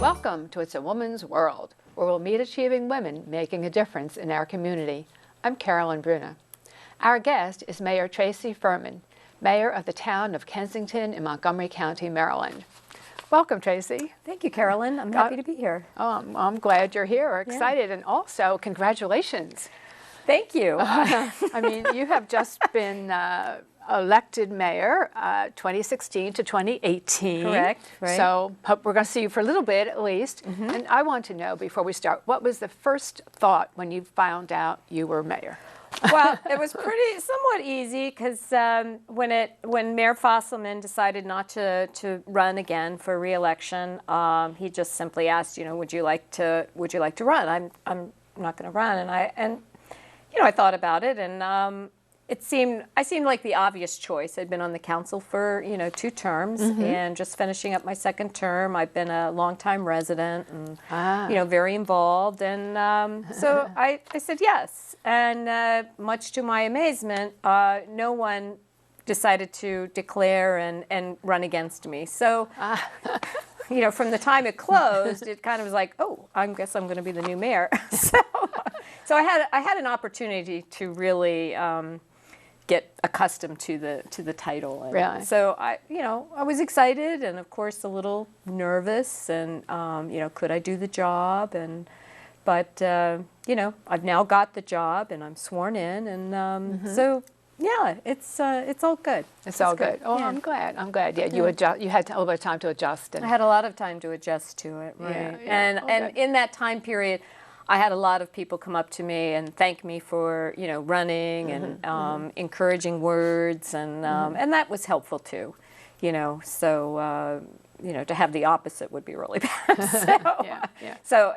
Welcome to It's a Woman's World, where we'll meet achieving women making a difference in our community. I'm Carolyn Bruna. Our guest is Mayor Tracey Furman, Mayor of the town of Kensington in Montgomery County, Maryland. Welcome, Tracey. Thank you, Carolyn. I'm happy to be here. Oh, I'm glad you're here. We're excited, and also congratulations. Thank you. I mean, you have just been elected mayor 2016 to 2018. Correct, right. So we're going to see you for a little bit at least. And I want to know, before we start, what was the first thought when you found out you were mayor? Well, it was somewhat easy because when Mayor Fosselman decided not to run again for re-election, he just simply asked, would you like to run? I'm not going to run, and I thought about it, and I seemed like the obvious choice. I'd been on the council for 2 terms, and just finishing up my 2nd term. I've been a longtime resident, and very involved, and so I said yes. And much to my amazement, no one decided to declare and run against me. So. From the time it closed, it kind of was like, oh, I guess I'm going to be the new mayor. So I had an opportunity to really get accustomed to the title. And really? So I was excited and of course a little nervous and could I do the job? But I've now got the job and I'm sworn in and so. Yeah, it's all good. It's all good. Oh, yeah. I'm glad. Yeah, you had a little bit of time to adjust. And I had a lot of time to adjust to it, right? Yeah. And in that time period, I had a lot of people come up to me and thank me for running and encouraging words, and that was helpful too. So to have the opposite would be really bad. So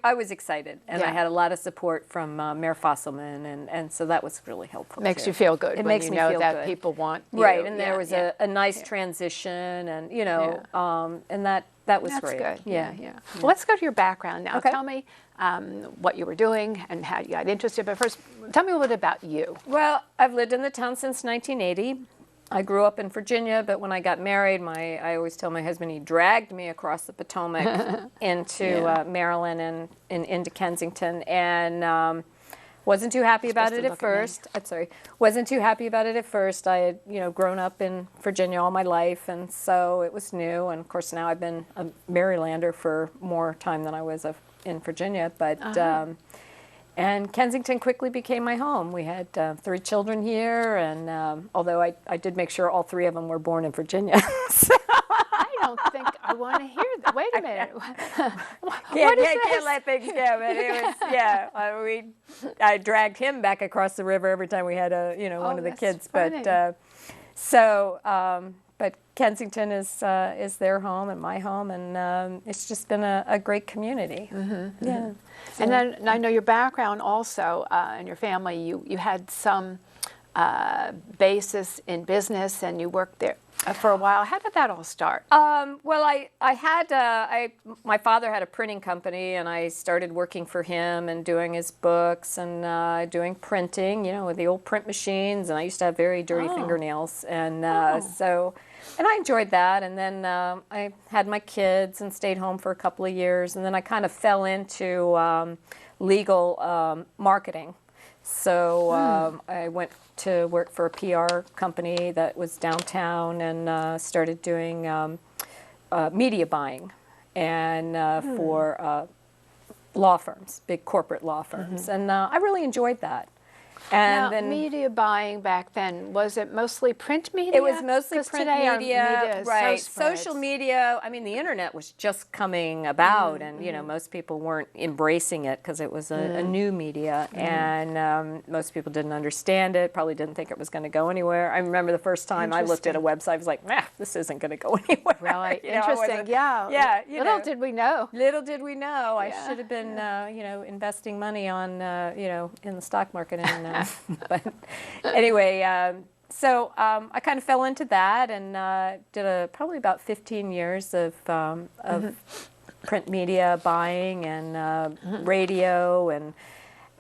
I was excited, and I had a lot of support from Mayor Fosselman, and so that was really helpful. Makes you feel good. It makes me feel that good. People want you. Right, and there was a nice transition, and and that was great. That's good. Yeah. Well, let's go to your background now. Okay. Tell me what you were doing and how you got interested. But first, tell me a little bit about you. Well, I've lived in the town since 1980. I grew up in Virginia, but when I got married, I always tell my husband he dragged me across the Potomac into Maryland and into Kensington, and wasn't too happy about it at first. Wasn't too happy about it at first. I had grown up in Virginia all my life, and so it was new. And of course, now I've been a Marylander for more time than I was in Virginia, but. And Kensington quickly became my home. We had 3 children here, and although I did make sure all 3 of them were born in Virginia. So. I don't think I want to hear that. Wait a minute. Can't let things go. But it was, I dragged him back across the river every time we had one of the kids. Funny. But Kensington is their home and my home, and it's just been a great community. Yeah. And then I know your background also, and your family. You had some basis in business, and you worked there for a while. How did that all start? Well, my father had a printing company, and I started working for him and doing his books and doing printing, with the old print machines. And I used to have very dirty fingernails, and and I enjoyed that. And then I had my kids and stayed home for a couple of years, and then I kind of fell into legal marketing. So I went to work for a PR company that was downtown and started doing media buying and for law firms, big corporate law firms. And I really enjoyed that. And now, then media buying back then, was it mostly print media? It was mostly print media, right? So social media. I mean, the internet was just coming about, and most people weren't embracing it because it was a new media, and most people didn't understand it. Probably didn't think it was going to go anywhere. I remember the first time I looked at a website, I was like, this isn't going to go anywhere. Really interesting. Yeah. Little did we know. Little did we know. I should have been, investing money on, in the stock market and. But anyway, so I kind of fell into that and did probably about 15 years of print media buying and radio, and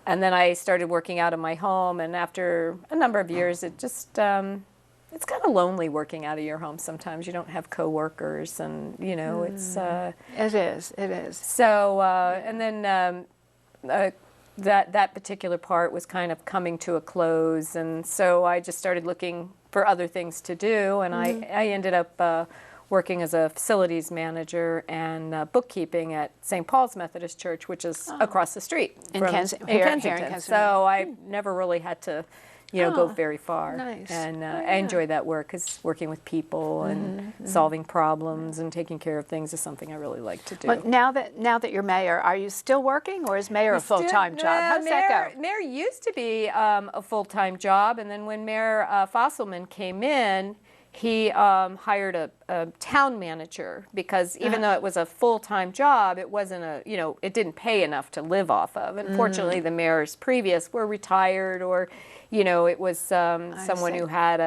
then I started working out of my home. And after a number of years, it just it's kind of lonely working out of your home sometimes. You don't have coworkers, and you know it's. It is. So and then that particular part was kind of coming to a close, and so I just started looking for other things to do, and I ended up working as a facilities manager and bookkeeping at St. Paul's Methodist Church, which is across the street in Kensington. So I never really had to, go very far. Nice. And I enjoy that work, because working with people and solving problems and taking care of things is something I really like to do. But now that you're mayor, are you still working, or is mayor a full-time job? How does that go? Mayor used to be a full-time job, and then when Mayor Fosselman came in, he hired a town manager, because even though it was a full-time job, it wasn't it didn't pay enough to live off of. Unfortunately, the mayors previous were retired, or it was someone who had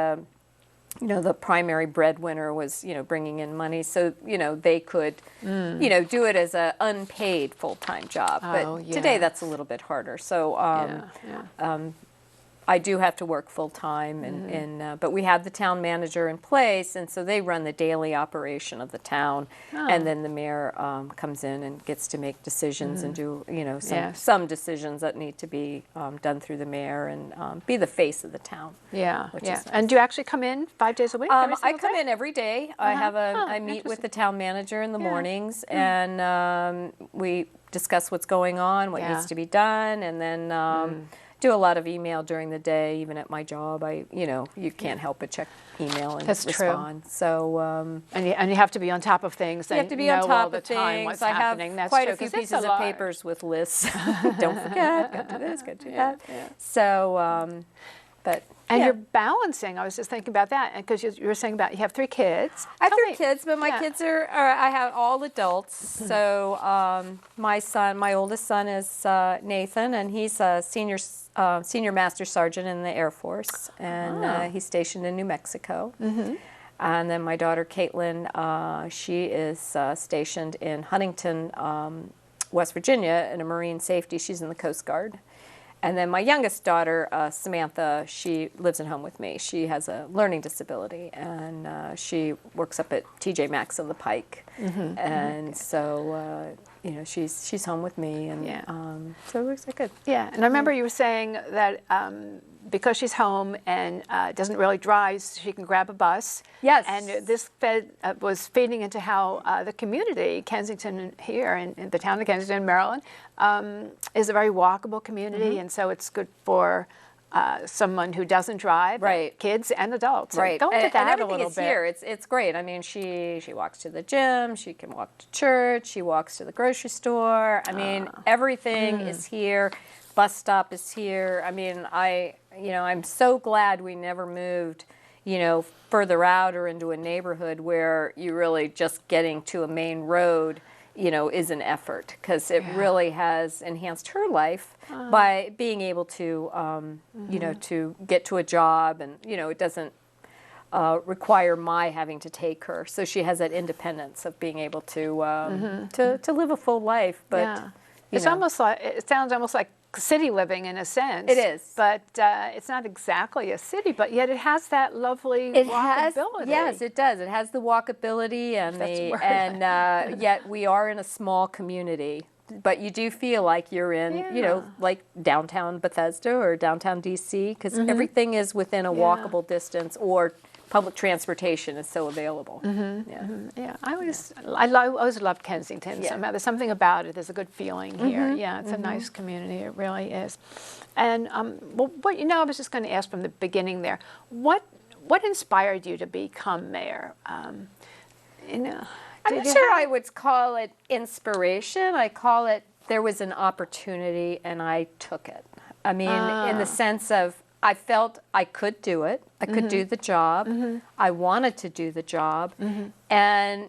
the primary breadwinner was, bringing in money, so, they could, do it as an unpaid full-time job. But today that's a little bit harder. So I do have to work full-time, and but we have the town manager in place, and so they run the daily operation of the town, and then the mayor comes in and gets to make decisions and do, some decisions that need to be done through the mayor, and be the face of the town. Yeah, which yeah. is nice. And do you actually come in 5 days a week? I come in every day. I meet with the town manager in the mornings, and we discuss what's going on, what needs to be done, and then do a lot of email during the day. Even at my job, you can't help but check email and respond. True. So and you have to be on top of things. You have to be on top all the of time things. what's I happening. have That's quite true, a few 'cause it's pieces a of lot. papers with lists. Don't forget, got to do this, got to do that. So, but. And you're balancing. I was just thinking about that, because you were saying about you have 3 kids. I have 3 kids, but my kids are I have all adults. So my oldest son is Nathan, and he's a senior master sergeant in the Air Force, and he's stationed in New Mexico. And then my daughter Caitlin, she is stationed in Huntington, West Virginia, in a Marine safety. She's in the Coast Guard. And then my youngest daughter, Samantha, she lives at home with me. She has a learning disability, and she works up at TJ Maxx on the Pike. And so, she's home with me, and so it works out good. Yeah, and I remember you were saying that because she's home and doesn't really drive, she can grab a bus. Yes. And this was feeding into how the community, Kensington here, in the town of Kensington, Maryland, is a very walkable community, and so it's good for someone who doesn't drive, kids and adults. Right. Go into that and everything a little is bit. here. It's great. I mean, she walks to the gym. She can walk to church. She walks to the grocery store. I mean, everything is here. Bus stop is here. I mean, I'm so glad we never moved, further out or into a neighborhood where you really just getting to a main road, is an effort, because it really has enhanced her life by being able to, to get to a job, and, it doesn't require my having to take her. So she has that independence of being able to live a full life. But it sounds almost like city living in a sense. It is. But it's not exactly a city, but yet it has that lovely walkability. Yes, it does. It has the walkability and yet we are in a small community. But you do feel like you're in, like downtown Bethesda or downtown DC, because everything is within a walkable distance, or public transportation is so available. I always loved Kensington. Somehow there's something about it. There's a good feeling here. Yeah, it's a nice community. It really is. And I was just going to ask from the beginning there, what inspired you to become mayor? I'm not sure I would call it inspiration. I call it, there was an opportunity and I took it. I mean, in the sense of, I felt I could do it. I could do the job. I wanted to do the job. And,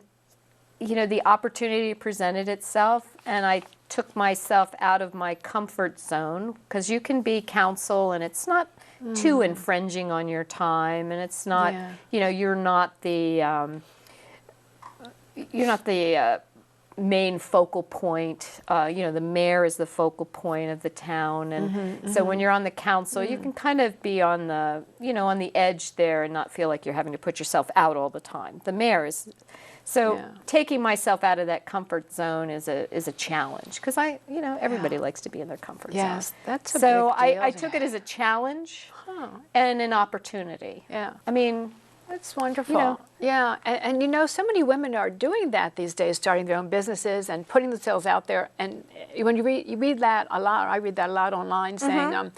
the opportunity presented itself, and I took myself out of my comfort zone, because you can be counsel and it's not too infringing on your time, and it's not, you're not the main focal point. The mayor is the focal point of the town, and so when you're on the council, you can kind of be on the, on the edge there and not feel like you're having to put yourself out all the time. The mayor is, so taking myself out of that comfort zone is a challenge, because everybody likes to be in their comfort zone. Yes, that's a so big deal. I took it as a challenge and an opportunity. Yeah. I mean, that's wonderful. Yeah, and so many women are doing that these days, starting their own businesses and putting themselves out there. And when you read that a lot, I read that a lot online, saying,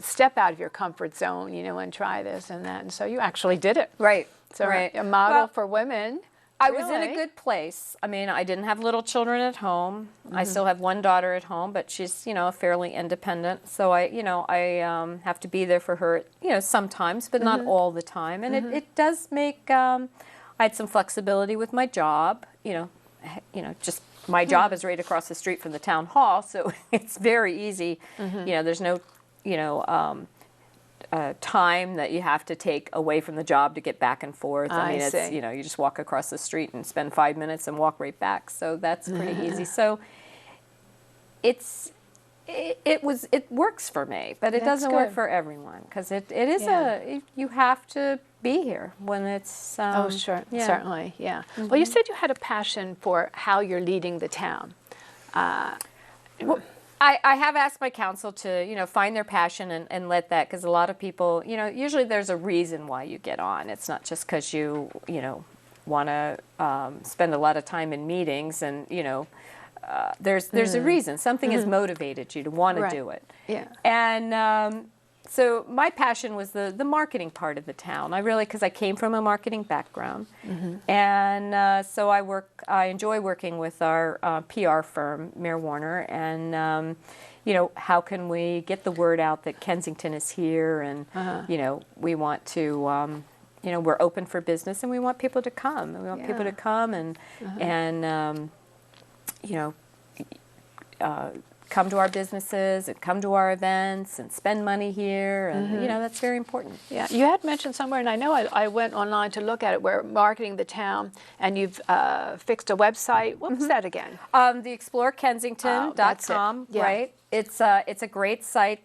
step out of your comfort zone, and try this and that. And so you actually did it. Right. So right. a model for women. I was in a good place. I mean, I didn't have little children at home. I still have one daughter at home, but she's, fairly independent. So I have to be there for her, sometimes, but not all the time. And it does make, I had some flexibility with my job, just my job is right across the street from the town hall. So it's very easy. There's no, time that you have to take away from the job to get back and forth. I mean, it's, you just walk across the street and spend 5 minutes and walk right back. So that's pretty easy. So it works for me, but it doesn't work for everyone, because it is you have to be here when it's. Oh, sure, certainly, yeah. Well, you said you had a passion for how you're leading the town. I have asked my council to, find their passion and let that, because a lot of people, usually there's a reason why you get on. It's not just because you want to spend a lot of time in meetings, and, there's a reason. Something has motivated you to want to do it. Yeah. And so my passion was the marketing part of the town. Because I came from a marketing background. And so I enjoy working with our PR firm, Mayor Warner, and, how can we get the word out that Kensington is here, and, we want to, we're open for business, and we want people to come. We want people to come and come to our businesses and come to our events and spend money here, and that's very important. Yeah, you had mentioned somewhere, and I know I went online to look at it, where marketing the town, and you've fixed a website. What was that again? The ExploreKensington.com, right? It's a great site.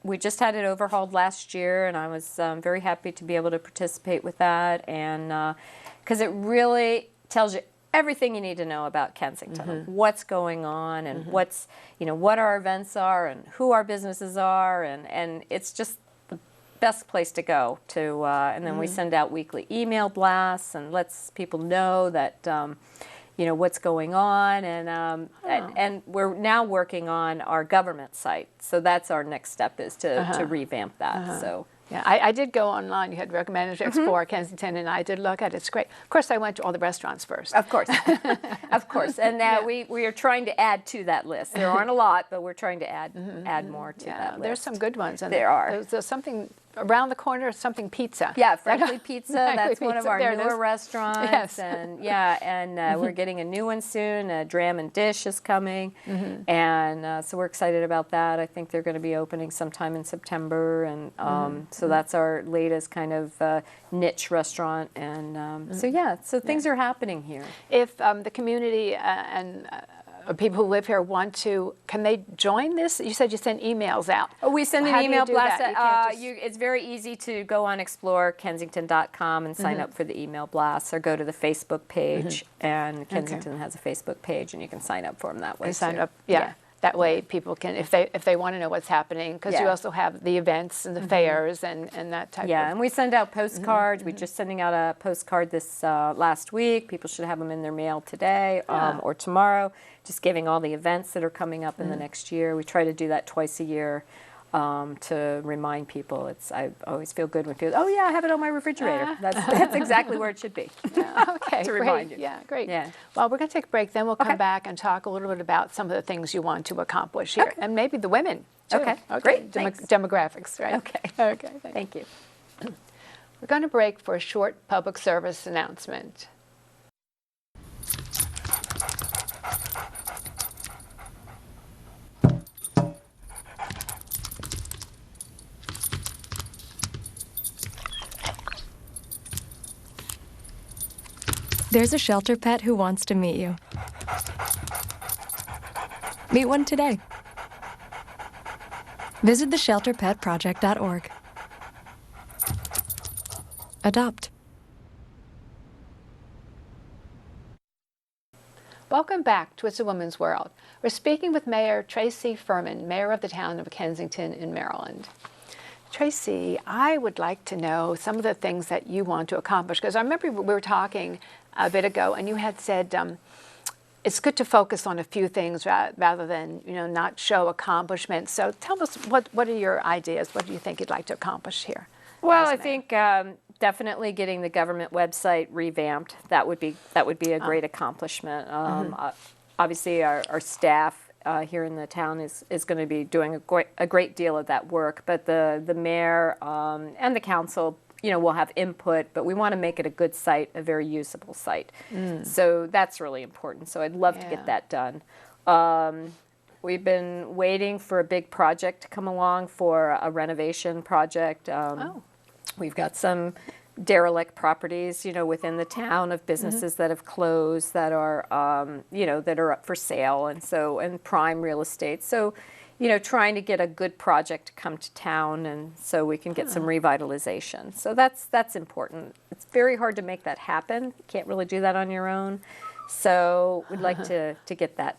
We just had it overhauled last year, and I was very happy to be able to participate with that, and because it really tells you everything you need to know about Kensington, what's going on, and what's, what our events are, and who our businesses are, and it's just the best place to go to. And then we send out weekly email blasts and lets people know that, what's going on, and we're now working on our government site. So that's our next step, is to revamp that. So. Yeah, I did go online. You had recommended to explore Kensington, and I did look at it. It's great. Of course, I went to all the restaurants first. Of course. Of course. And we are trying to add to that list. There aren't a lot, but we're trying to add more to that list. There's some good ones. And there are. There's something around the corner, something pizza. Yeah, Frankly Pizza. That's one of our there newer restaurants. Yes. And we're getting a new one soon. Dram and Dish is coming. And so we're excited about that. I think they're going to be opening sometime in September. And so that's our latest kind of niche restaurant. And so things are happening here. If the community and people who live here want to, can they join this? You said you send emails out. We send an How do you email do blast. that? It's very easy to go on ExploreKensington.com and sign up for the email blasts, or go to the Facebook page, and Kensington has a Facebook page, and you can sign up for them that way. They sign up, yeah. That way people can, if they want to know what's happening, because you also have the events and the fairs and that type of. Yeah, and we send out postcards. We're just sending out a postcard this last week. People should have them in their mail today or tomorrow, just giving all the events that are coming up in the next year. We try to do that twice a year to remind people. I always feel good when people, oh yeah, I have it on my refrigerator. That's exactly where it should be. Okay, to remind you. Yeah, great. Yeah. Well, we're going to take a break. Then we'll come back and talk a little bit about some of the things you want to accomplish here, and maybe the women too. Okay, great. Thanks. Demographics, right? Okay. Thank you. We're going to break for a short public service announcement. There's a shelter pet who wants to meet you. Meet one today. Visit theshelterpetproject.org. Adopt. Welcome back to It's a Woman's World. We're speaking with Mayor Tracey Furman, Mayor of the town of Kensington in Maryland. Tracey, I would like to know some of the things that you want to accomplish, because I remember we were talking a bit ago and you had said it's good to focus on a few things rather than, not show accomplishments. So tell us, what are your ideas? What do you think you'd like to accomplish here? Well, I think definitely getting the government website revamped. That would be a great accomplishment. Obviously, our staff here in the town is going to be doing a great deal of that work. But the mayor and the council, will have input. But we want to make it a good site, a very usable site. So that's really important. So I'd love to get that done. We've been waiting for a big project to come along for a renovation project. We've got some derelict properties, within the town of businesses that have closed that are, that are up for sale, and prime real estate. So, trying to get a good project to come to town, and so we can get some revitalization. So that's important. It's very hard to make that happen. You can't really do that on your own. So we'd like to get that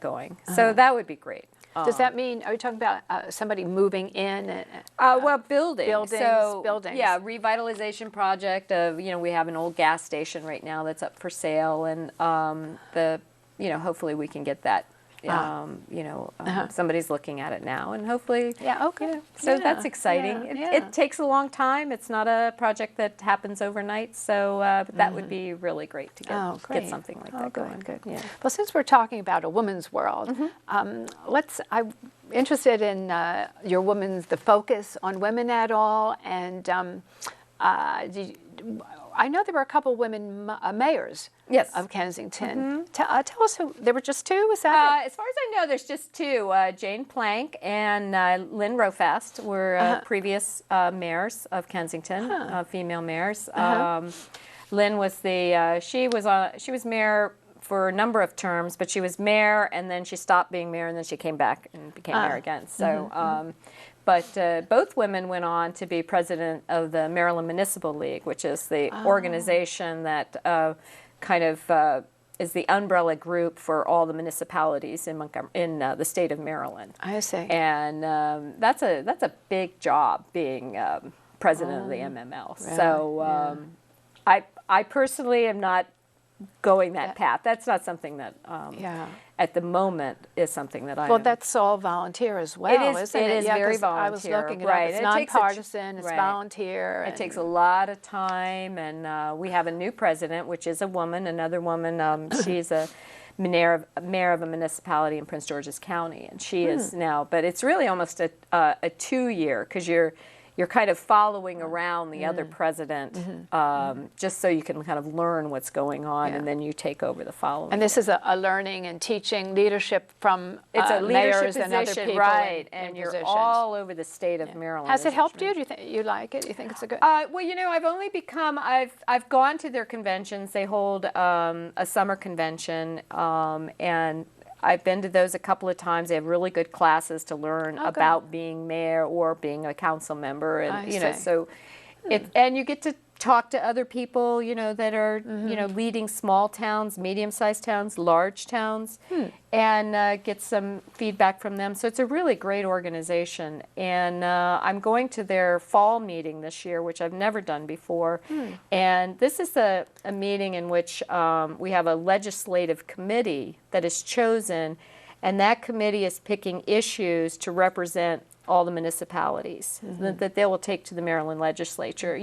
going. So that would be great. Does that mean, are you talking about somebody moving in? Well, buildings. Buildings. Yeah, revitalization project of, we have an old gas station right now that's up for sale, and hopefully we can get that. Somebody's looking at it now, and hopefully, so that's exciting. It takes a long time. It's not a project that happens overnight, so but that would be really great to get something like that going. Good. Yeah. Well, since we're talking about a woman's world, I'm interested in the focus on women at all, and I know there were a couple women mayors of Kensington. Tell us who, there were just two, is that it? As far as I know, there's just two. Jane Plank and Lynn Rofast were previous mayors of Kensington, female mayors. Lynn was she was mayor for a number of terms, but she was mayor, and then she stopped being mayor, and then she came back and became mayor again. So. But both women went on to be president of the Maryland Municipal League, which is the organization that is the umbrella group for all the municipalities in the state of Maryland. I see. And that's a big job, being president of the MML. Really? So I personally am not going that path. That's not something that at the moment is something that I. Well, that's all volunteer as well, isn't it? It is very volunteer. I was looking at it. It's nonpartisan. It's volunteer. It takes a lot of time, and we have a new president, which is a woman. Another woman. She's a mayor of a municipality in Prince George's County, and she is now. But it's really almost a 2-year, because you're kind of following around the other president, just so you can kind of learn what's going on, and then you take over the following. And this is a learning and teaching leadership from it's a leadership mayors position, and other people right? in You're positions. all over the state of Maryland. Has it helped you? Do you think you like it? Do you think it's a good? Well, I've only become. I've gone to their conventions. They hold a summer convention, and I've been to those a couple of times. They have really good classes to learn about being mayor or being a council member, and so and you get to talk to other people, that are leading small towns, medium-sized towns, large towns, and get some feedback from them. So it's a really great organization, and I'm going to their fall meeting this year, which I've never done before. And this is a meeting in which we have a legislative committee that is chosen, and that committee is picking issues to represent all the municipalities that they will take to the Maryland legislature.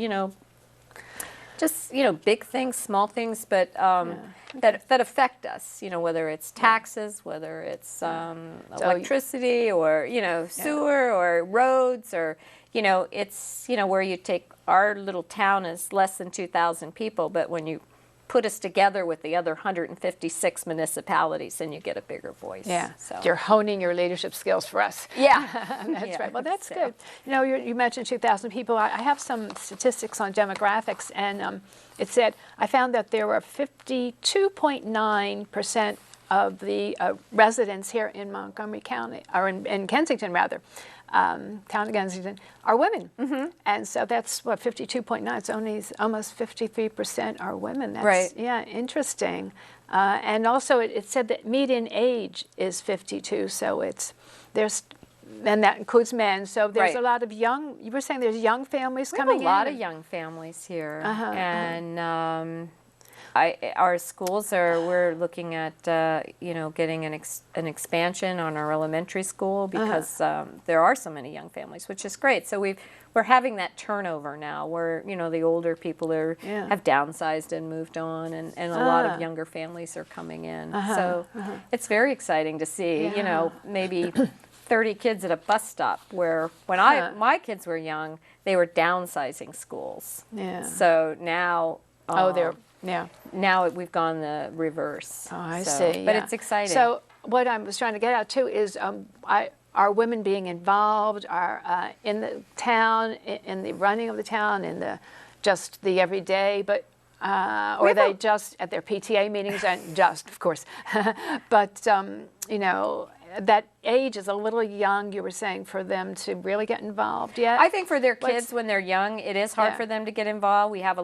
Just big things, small things, but that affect us. Whether it's taxes, whether it's electricity, or sewer, or roads, or it's where you take our little town is less than 2,000 people, but when you put us together with the other 156 municipalities, and you get a bigger voice. Yeah, so you're honing your leadership skills for us. Yeah, that's right. Well, that's good. You mentioned 2,000 people. I have some statistics on demographics, and it said I found that there were 52.9% of the residents here in Montgomery County, or in Kensington rather, town of Kensington, are women. And so that's what, 52.9, it's only almost 53% are women. That's, Right. Yeah, interesting. And also it said that median age is 52, so and that includes men. So there's Right. a lot of you were saying there's young families We have coming in? a lot of young families here, and our schools we're looking at, getting an expansion on our elementary school because there are so many young families, which is great. So we're having that turnover now where, the older people have downsized and moved on, and a lot of younger families are coming in. So it's very exciting to see, maybe 30 kids at a bus stop, where when my kids were young, they were downsizing schools. Yeah. So now, now we've gone the reverse. Oh, I see. But it's exciting. So what I was trying to get at too is, are women being involved? Are in the town, in the running of the town, in just the everyday, but. Or they just at their PTA meetings, and of course, but that age is a little young, you were saying, for them to really get involved yet? I think for their kids when they're young, it is hard for them to get involved. We have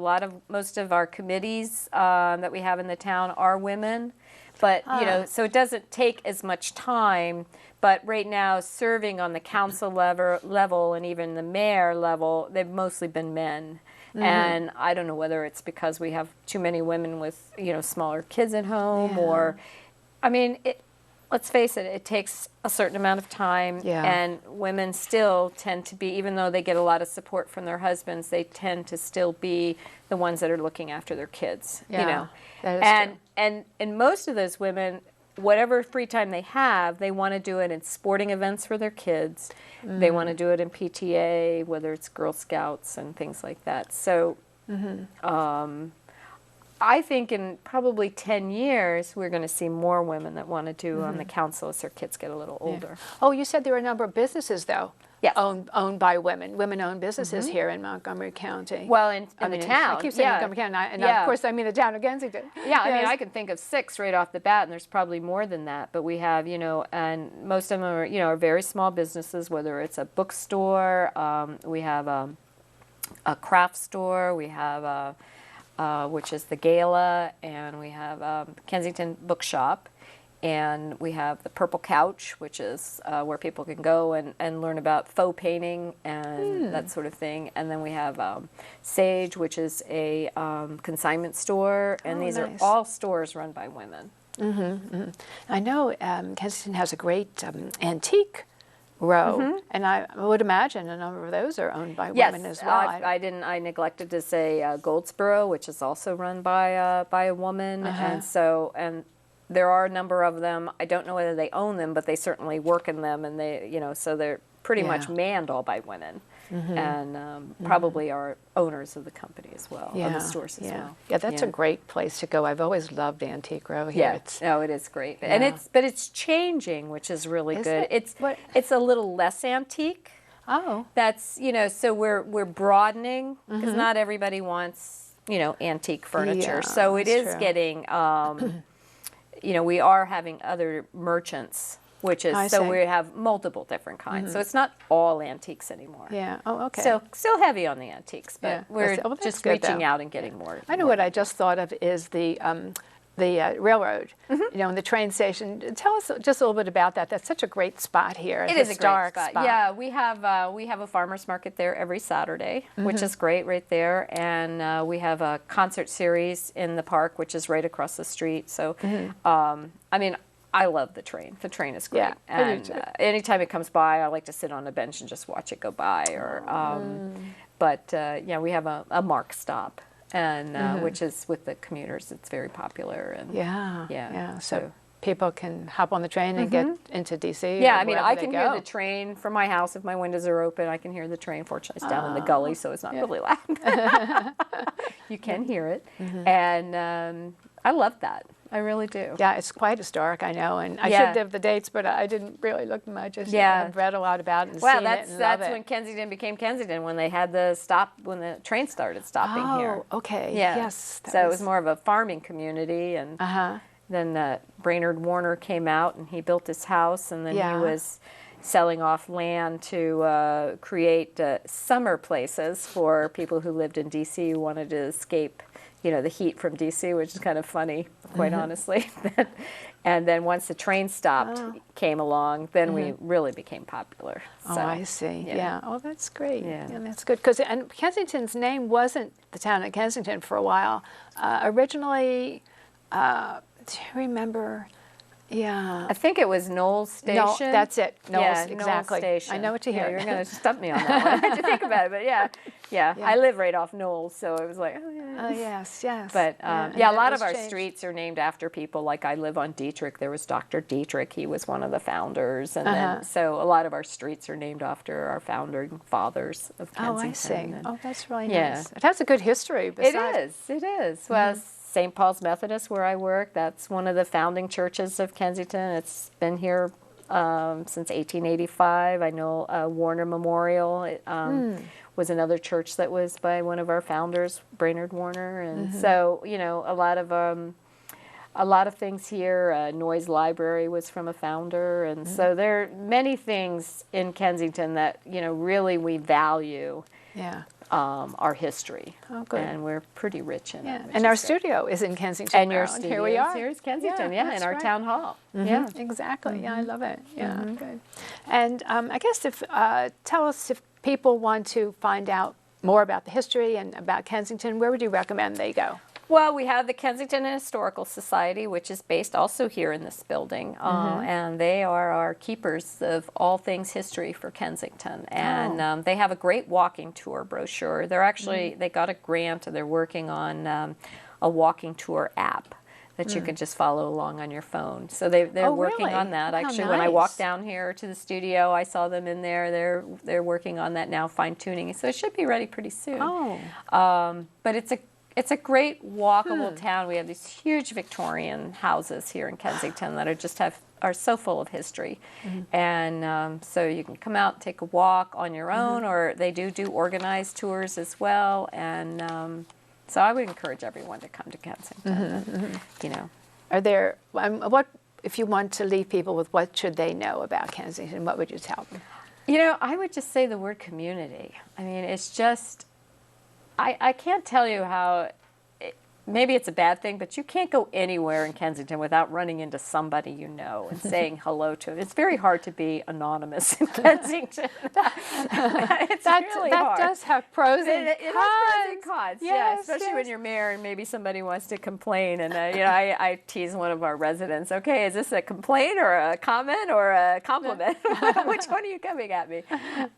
most of our committees that we have in the town are women, but so it doesn't take as much time. But right now, serving on the council level and even the mayor level, they've mostly been men. And I don't know whether it's because we have too many women with, smaller kids at home, or, let's face it, it takes a certain amount of time, and women still tend to be, even though they get a lot of support from their husbands, they tend to still be the ones that are looking after their kids, That is true. And most of those women, whatever free time they have, they want to do it in sporting events for their kids. They want to do it in PTA, whether it's Girl Scouts and things like that. So I think in probably 10 years, we're going to see more women that want to do on the council as their kids get a little older. Oh, you said there were a number of businesses, though, Yes. owned by women, women-owned businesses here in Montgomery County. Well, in the town, I keep saying Montgomery County, and of course I mean the town of Kensington. Yeah, I mean, I can think of 6 right off the bat, and there's probably more than that. But we have, and most of them are, are very small businesses, whether it's a bookstore, we have a craft store, we have which is the Gala, and we have Kensington Bookshop, and we have the Purple Couch, which is where people can go and learn about faux painting and that sort of thing. And then we have Sage, which is a consignment store, and these nice. are all stores run by women. I know Kensington has a great antique row, and I would imagine a number of those are owned by women as well. I neglected to say Goldsboro, which is also run by a woman, and there are a number of them. I don't know whether they own them, but they certainly work in them, and so they're pretty much manned all by women, and probably are owners of the company as well, of the stores as well. Yeah, that's a great place to go. I've always loved Antique Row here. Yeah, it is great, and it's changing, which is really good. It? It's a little less antique. Oh, That's so we're broadening because not everybody wants antique furniture, so it is getting. We are having other merchants, which is we have multiple different kinds. So it's not all antiques anymore. yeah. Oh, okay. So still heavy on the antiques, but we're that's just good, reaching though. out and getting more. I know what I just thought of is the railroad, and the train station. Tell us just a little bit about that. That's such a great spot here. It is a great spot. Yeah, we have a farmers market there every Saturday, which is great right there, and we have a concert series in the park, which is right across the street. So, I mean, I love the train. The train is great, Yeah, I do and too. anytime it comes by, I like to sit on a bench and just watch it go by. But we have a Mark stop. And which is with the commuters, it's very popular. And yeah. So people can hop on the train and get into DC. Yeah, or I mean, wherever I they can go. hear the train from my house if my windows are open. I can hear the train. Fortunately, it's down in the gully, so it's not really loud. You can hear it, and I love that. I really do. Yeah, it's quite historic, I know, and I should have the dates, but I didn't really look them. I just have read a lot about it and seen it and love that's it. when Kensington became Kensington, when they had when the train started stopping here. Oh, okay. Yeah. Yes. So it was more of a farming community, and then Brainerd Warner came out and he built his house, and then Yeah. he was selling off land to create summer places for people who lived in D.C. who wanted to escape, the heat from D.C., which is kind of funny, quite honestly. And then once the train stopped, came along, then we really became popular. Oh, So, I see. Yeah. Oh, that's great. Yeah. Yeah, that's good. And Kensington's name wasn't the town of Kensington for a while. Originally, do you remember? Yeah. I think it was Knowles Station. No, that's it. Knowles, Yeah, exactly. Knowles Station. I know what you hear. Yeah, you're going to stump me on that one. I had to think about it, but yeah. I live right off Knowles, so it was like, oh, yeah. Yes, yes. But and a lot it of was our changed. streets are named after people. Like I live on Dietrich. There was Dr. Dietrich. He was one of the founders, and then so a lot of our streets are named after our founding fathers of Kensington. Oh, I see. And Oh, that's really Yeah. nice. It has a good history. Besides. It is. Well, St. Paul's Methodist, where I work, that's one of the founding churches of Kensington. It's been here since 1885. I know Warner Memorial was another church that was by one of our founders, Brainerd Warner. And so, a lot of things here. Noyes Library was from a founder. And so there are many things in Kensington that, really we value. Yeah. Our history. Oh, good. And we're pretty rich in it. which And our is good. studio is in Kensington. And your Maryland. studio Here we are. Here's Kensington, Yeah, in that's our right. town hall. Yeah. Exactly. Yeah, I love it. Yeah, good. And I guess tell us if people want to find out more about the history and about Kensington, where would you recommend they go? Well, we have the Kensington Historical Society, which is based also here in this building, and they are our keepers of all things history for Kensington. And they have a great walking tour brochure. They're actually, they got a grant, and they're working on a walking tour app that you can just follow along on your phone. So they're working really? on that. How Actually, when I nice. walked down here to the studio, I saw them in there. They're working on that now, fine-tuning. So it should be ready pretty soon. Oh. But it's a great walkable town. We have these huge Victorian houses here in Kensington that are so full of history. And so you can come out, take a walk on your own, or they do organized tours as well. And so I would encourage everyone to come to Kensington. And, Are there, what, if you want to leave people with what should they know about Kensington, what would you tell them? I would just say the word community. I mean, it's just, I can't tell you how, maybe it's a bad thing, but you can't go anywhere in Kensington without running into somebody you know and saying hello to. It's very hard to be anonymous in Kensington. It's really hard. That does have pros and It has pros and cons, Yes, especially when you're mayor and maybe somebody wants to complain. And I tease one of our residents. Okay, is this a complaint or a comment or a compliment? Which one are you coming at me?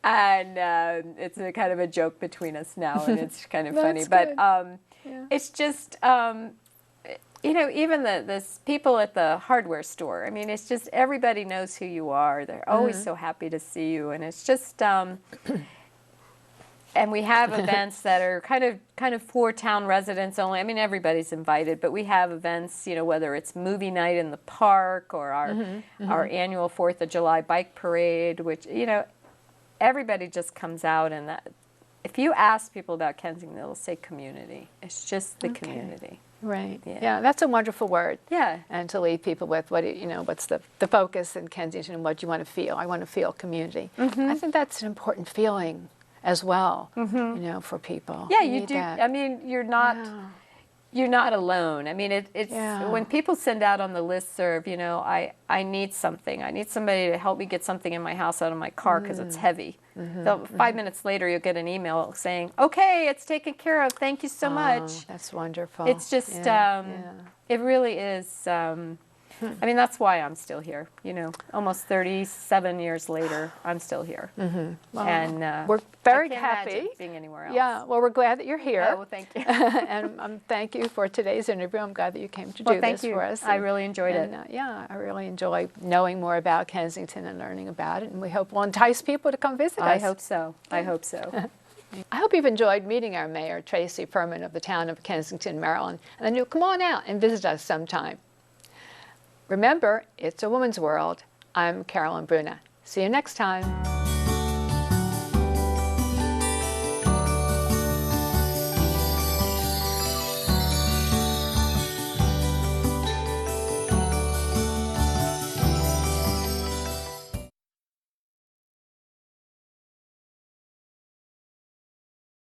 And it's a kind of a joke between us now, and it's kind of funny. That's But it's just even the people at the hardware store. I mean, it's just everybody knows who you are. They're always so happy to see you, and it's just. And we have events that are kind of for town residents only. I mean, everybody's invited, but we have events, whether it's movie night in the park or our annual 4th of July bike parade, which, everybody just comes out. And if you ask people about Kensington, they'll say community. It's just the community. Right. Yeah. Yeah, that's a wonderful word. Yeah. And to leave people with what's the focus in Kensington and what you want to feel. I want to feel community. I think that's an important feeling as well, for people. Yeah, You you need do. that. I mean, you're not alone. I mean, it's when people send out on the listserv, I need something. I need somebody to help me get something in my house out of my car because it's heavy. 5 minutes later, you'll get an email saying, okay, it's taken care of. Thank you so much. That's wonderful. It's just, it really is. I mean, that's why I'm still here. Almost 37 years later, I'm still here. Well, And we're very I can't happy imagine being anywhere else. Yeah, well, we're glad that you're here. Oh, well, thank you. And thank you for today's interview. I'm glad that you came to do Thank this you. for us. I really enjoyed it. I really enjoy knowing more about Kensington and learning about it. And we hope we'll entice people to come visit us. I hope so. I hope so. I hope you've enjoyed meeting our mayor, Tracey Furman of the town of Kensington, Maryland. And then you'll come on out and visit us sometime. Remember, it's a woman's world. I'm Carolyn Bruna. See you next time.